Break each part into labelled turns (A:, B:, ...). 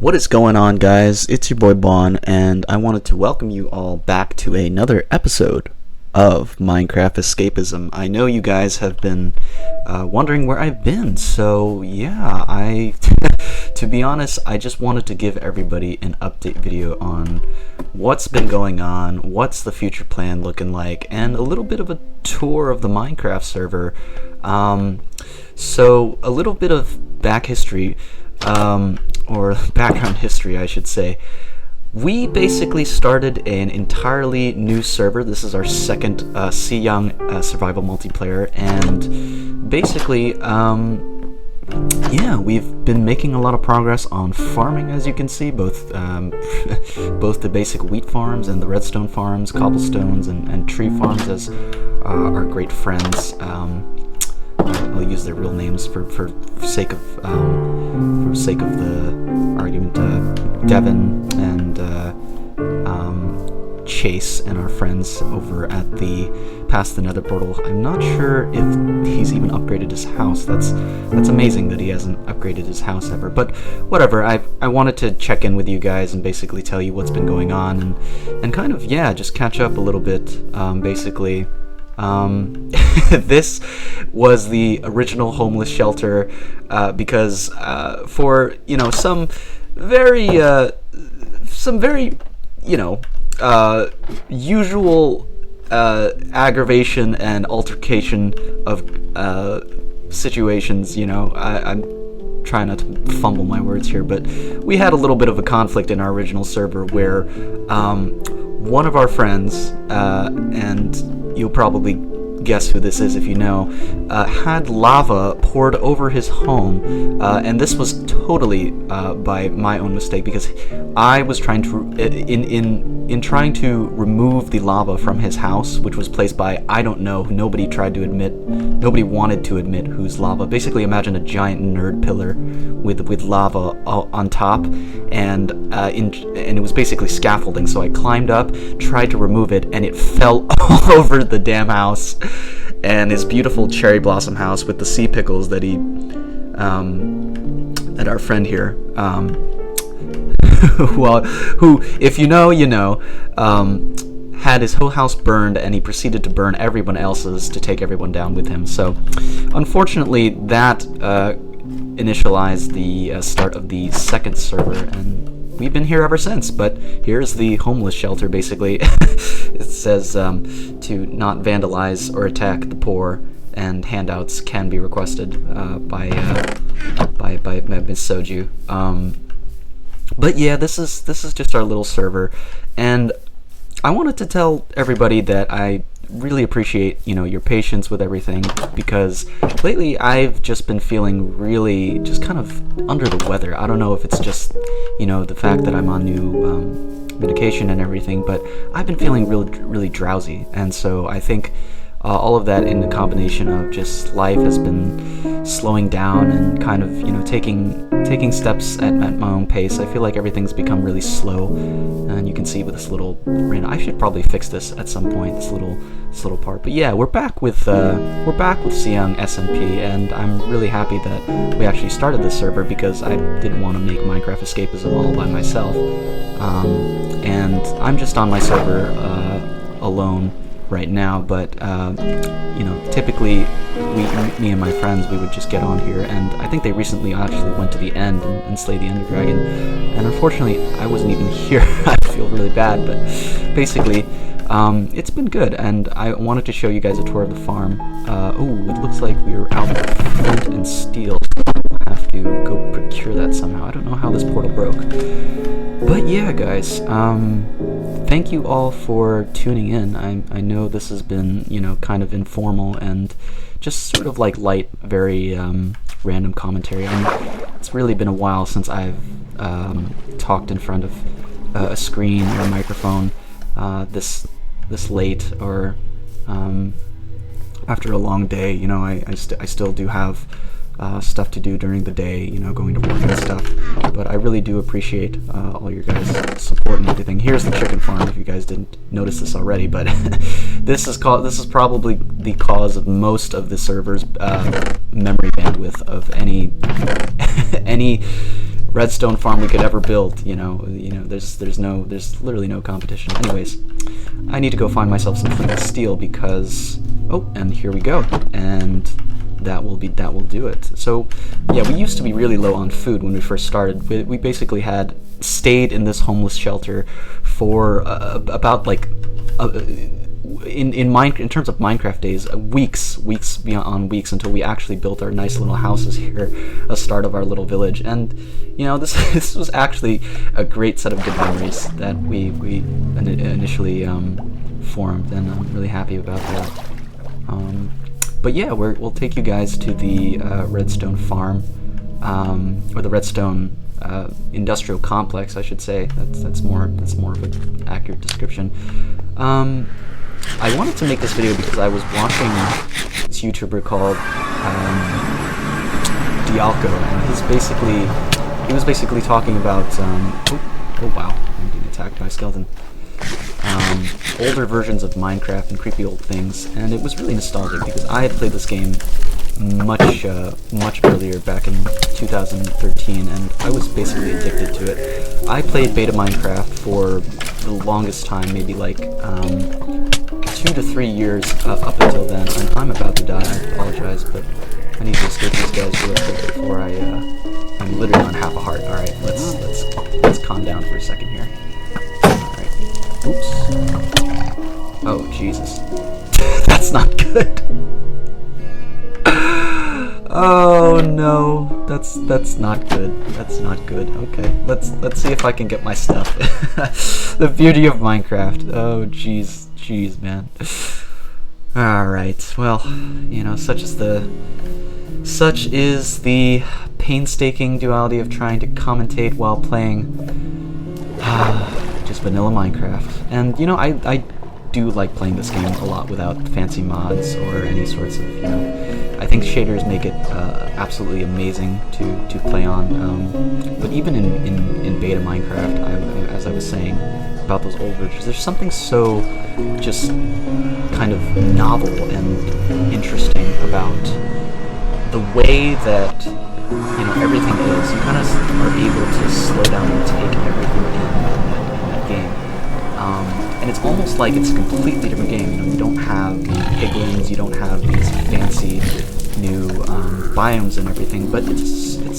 A: What is going on, guys? It's your boy Bon, and I wanted to welcome you all back to another episode of Minecraft Escapism. I know you guys have been wondering where I've been, so yeah, to be honest, I just wanted to give everybody an update video on what's been going on, what's the future plan looking like, and a little bit of a tour of the Minecraft server. So a little bit of back history, or background history, I should say. We basically started an entirely new server. This is our second SeeYung survival multiplayer, and basically, yeah, we've been making a lot of progress on farming, as you can see, both both the basic wheat farms and the redstone farms, cobblestones, and tree farms, as our great friends. I'll use their real names for sake of the argument. Devin and Chase and our friends over at the past the Nether portal. I'm not sure if he's even upgraded his house. That's amazing that he hasn't upgraded his house ever. But whatever. I wanted to check in with you guys and basically tell you what's been going on and kind of just catch up a little bit. Basically. This was the original homeless shelter because for some very usual aggravation and altercation of situations. I'm trying not to fumble my words here, but we had a little bit of a conflict in our original server where one of our friends, and you'll probably guess who this is if you know, had lava poured over his home, and this was totally by my own mistake, because I was trying to, in trying to remove the lava from his house, which was placed by, I don't know, who nobody wanted to admit whose lava. Basically, imagine a giant nerd pillar with lava on top, and it was basically scaffolding. So I climbed up, tried to remove it, and it fell all over the damn house. And his beautiful cherry blossom house with the sea pickles that that our friend here, who, if you know, you know, had his whole house burned, and he proceeded to burn everyone else's to take everyone down with him. So, unfortunately, that initialized the start of the second server, and we've been here ever since. But here's the homeless shelter, basically. It says to not vandalize or attack the poor, and handouts can be requested by Miss Soju. But yeah, this is just our little server, and I wanted to tell everybody that I really appreciate your patience with everything, because lately I've just been feeling really just kind of under the weather. I don't know if it's just the fact that I'm on new medication and everything, but I've been feeling really drowsy, and so I think all of that in the combination of just life has been slowing down and kind of taking steps at my own pace. I feel like everything's become really slow, and you can see with this little rain. I should probably fix this at some point, this little part. But yeah, we're back with SeeYung SMP, and I'm really happy that we actually started this server, because I didn't want to make Minecraft Escapism all by myself, and I'm just on my server alone right now. But typically me and my friends, we would just get on here, and I think they recently actually went to the end and slayed the Ender Dragon, and unfortunately I wasn't even here. I feel really bad, but basically it's been good, and I wanted to show you guys a tour of the farm. Oh, it looks like we're out of flint and steel. We'll have to go procure that somehow. I don't know how this portal broke. But yeah, guys, thank you all for tuning in. I know this has been, kind of informal and just sort of like light, very random commentary. It's really been a while since I've talked in front of a screen or a microphone this late, or after a long day. I still do have stuff to do during the day, going to work and stuff. But I really do appreciate all your guys' support and everything. Here's the chicken farm, if you guys didn't notice this already, but this is probably the cause of most of the server's memory bandwidth of any redstone farm we could ever build. There's literally no competition. Anyways, I need to go find myself some flint and steel because and here we go, and that will do it. So yeah, we used to be really low on food when we first started. We basically had stayed in this homeless shelter for about like in terms of Minecraft days, weeks beyond weeks until we actually built our nice little houses here, a start of our little village. And this was actually a great set of good memories that we initially formed, and I'm really happy about that. But yeah, we'll take you guys to the redstone farm, or the redstone industrial complex, I should say. That's more of an accurate description. I wanted to make this video because I was watching this YouTuber called Dialco, and he was basically talking about oh wow, I'm being attacked by a skeleton. Older versions of Minecraft and creepy old things, and it was really nostalgic because I had played this game much earlier, back in 2013, and I was basically addicted to it. I played beta Minecraft for the longest time, maybe like 2 to 3 years up until then. And I'm about to die. I apologize, but I need to escape these guys real quick before I'm literally on half a heart. All right, let's calm down for a second here. Oops. Oh, Jesus. That's not good. Oh no, that's not good. That's not good. Okay, let's see if I can get my stuff. The beauty of Minecraft. Oh jeez, man. All right. Well, such is the painstaking duality of trying to commentate while playing just vanilla Minecraft. And I do like playing this game a lot without fancy mods or any sorts of I think shaders make it absolutely amazing to play on. But even in beta Minecraft, as I was saying about those old versions, there's something so just kind of novel and interesting about the way that everything is. You kind of are able to slow down and take everything in that game. And it's almost like it's a completely different game. You don't have piglins, you don't have these fancy new biomes and everything, but it's a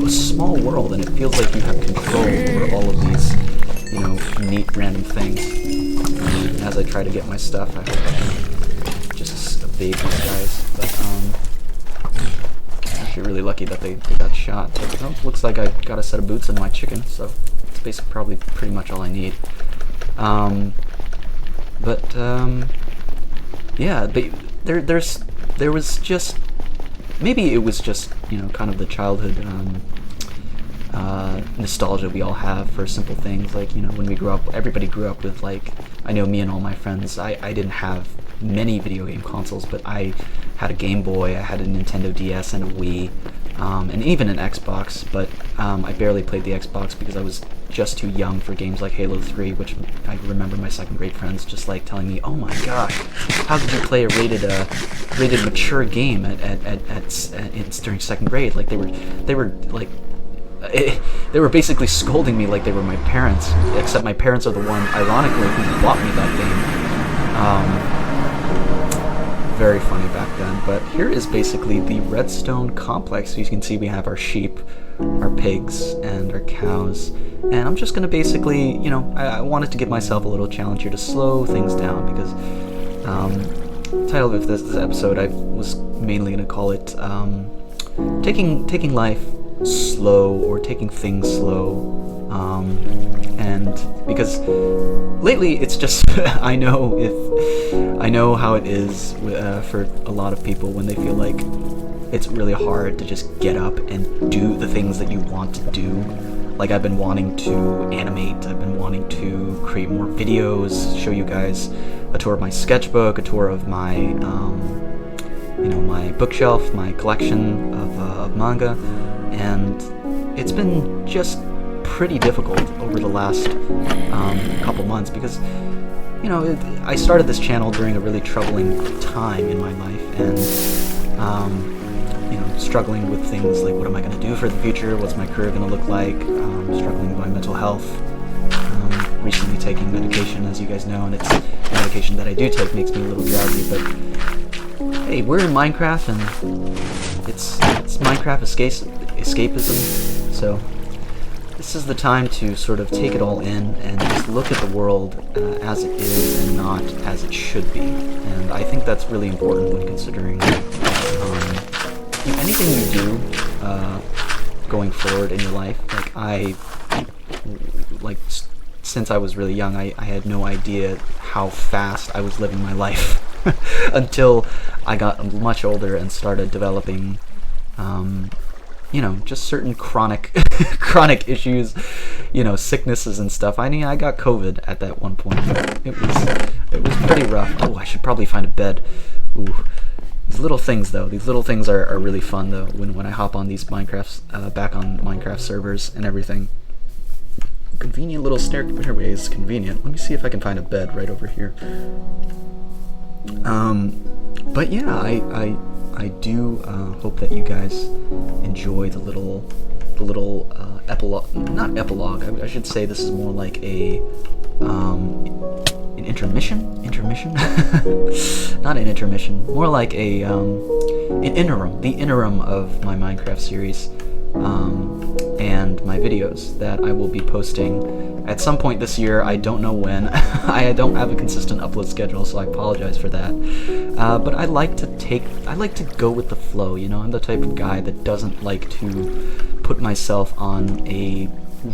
A: small world, and it feels like you have control over all of these neat random things. And as I try to get my stuff, I hope I can just evade these guys. But I'm actually really lucky that they got shot. But, looks like I got a set of boots and my chicken, so it's basically probably pretty much all I need. Yeah, there was just, maybe it was just kind of the childhood nostalgia we all have for simple things, like when we grew up, everybody grew up with, like, I know me and all my friends, I didn't have many video game consoles, but I had a Game Boy, I had a Nintendo DS and a Wii, and even an Xbox, but I barely played the Xbox because I was just too young for games like Halo 3, which I remember my second grade friends just like telling me, "Oh my gosh, how could you play a rated mature game during second grade?" Like they were basically scolding me like they were my parents, except my parents are the one, ironically, who bought me that game. Very funny back then. But here is basically the redstone complex. So you can see we have our sheep, our pigs, and our cows. And I'm just going to basically, I wanted to give myself a little challenge here to slow things down, because the title of this episode, I was mainly going to call it taking life slow, or taking things slow. And because lately it's just I know how it is for a lot of people when they feel like it's really hard to just get up and do the things that you want to do. Like, I've been wanting to animate, I've been wanting to create more videos, show you guys a tour of my sketchbook, a tour of my my bookshelf, my collection of manga, and it's been just pretty difficult over the last couple months, because I started this channel during a really troubling time in my life, and struggling with things like what am I going to do for the future, what's my career going to look like, struggling with my mental health, recently taking medication, as you guys know, and it's medication that I do take makes me a little drowsy, but hey, we're in Minecraft, and it's Minecraft escapism, so this is the time to sort of take it all in and just look at the world as it is and not as it should be. And I think that's really important when considering anything you do going forward in your life. Since I was really young, I had no idea how fast I was living my life until I got much older and started developing just certain chronic issues, sicknesses and stuff. I mean, I got COVID at that one point. It was pretty rough. Oh, I should probably find a bed. Ooh. These little things, though. These little things are really fun, though, when I hop on these back on Minecraft servers and everything. Convenient little stairway is convenient. Let me see if I can find a bed right over here. But yeah, I do hope that you guys enjoy the little epilogue. Not epilogue. I should say this is more like an intermission. Not an intermission. More like an interim. The interim of my Minecraft series. And my videos that I will be posting at some point this year. I don't know when. I don't have a consistent upload schedule, so I apologize for that. But I like to go with the flow. I'm the type of guy that doesn't like to put myself on a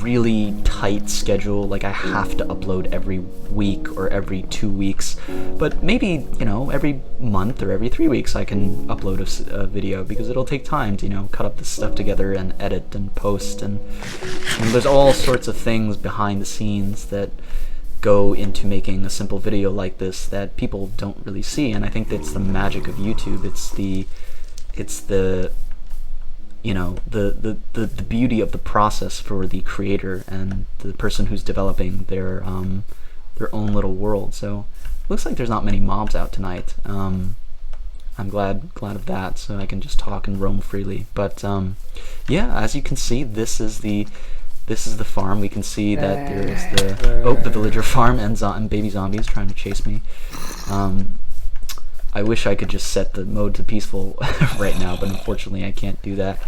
A: really tight schedule, like I have to upload every week or every 2 weeks, but maybe every month or every 3 weeks I can upload a video, because it'll take time to cut up this stuff together and edit and post, and there's all sorts of things behind the scenes that go into making a simple video like this that people don't really see. And I think that's the magic of YouTube. It's the the beauty of the process for the creator and the person who's developing their own little world. So looks like there's not many mobs out tonight. I'm glad of that, so I can just talk and roam freely. But yeah, as you can see, this is the farm. We can see that there is the villager farm and baby zombies trying to chase me. I wish I could just set the mode to peaceful right now, but unfortunately I can't do that.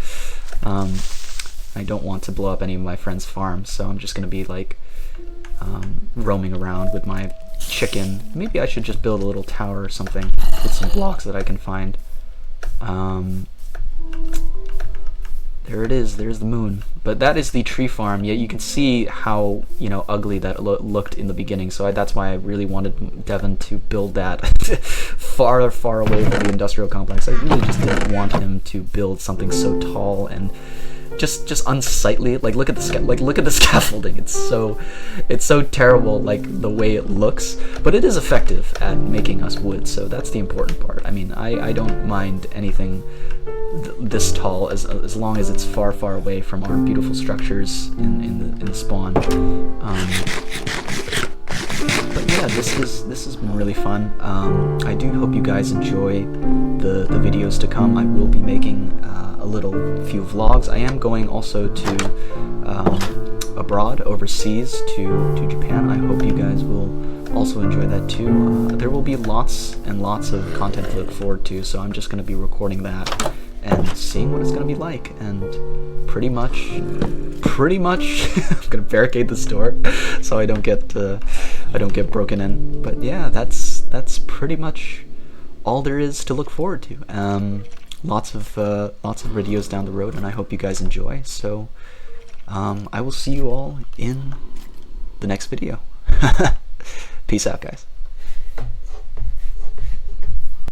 A: I don't want to blow up any of my friends' farms, so I'm just going to be roaming around with my chicken. Maybe I should just build a little tower or something with some blocks that I can find. There it is. There's the moon. But that is the tree farm. Yeah, you can see how ugly that looked in the beginning. So that's why I really wanted Devin to build that far away from the industrial complex. I really just didn't want him to build something so tall and just unsightly. Like look at the scaffolding. It's so terrible, like the way it looks. But it is effective at making us wood. So that's the important part. I mean, I don't mind anything this tall as long as it's far away from our beautiful structures in the spawn. But yeah, this has been really fun. I do hope you guys enjoy the videos to come. I will be making a little few vlogs. I am going also to abroad, overseas, to Japan. I hope you guys will also enjoy that too. There will be lots and lots of content to look forward to, so I'm just going to be recording that and seeing what it's going to be like. And pretty much I'm going to barricade this door so I don't get broken in. But yeah, that's pretty much all there is to look forward to. Lots of videos down the road, and I hope you guys enjoy. So I will see you all in the next video. Peace out, guys.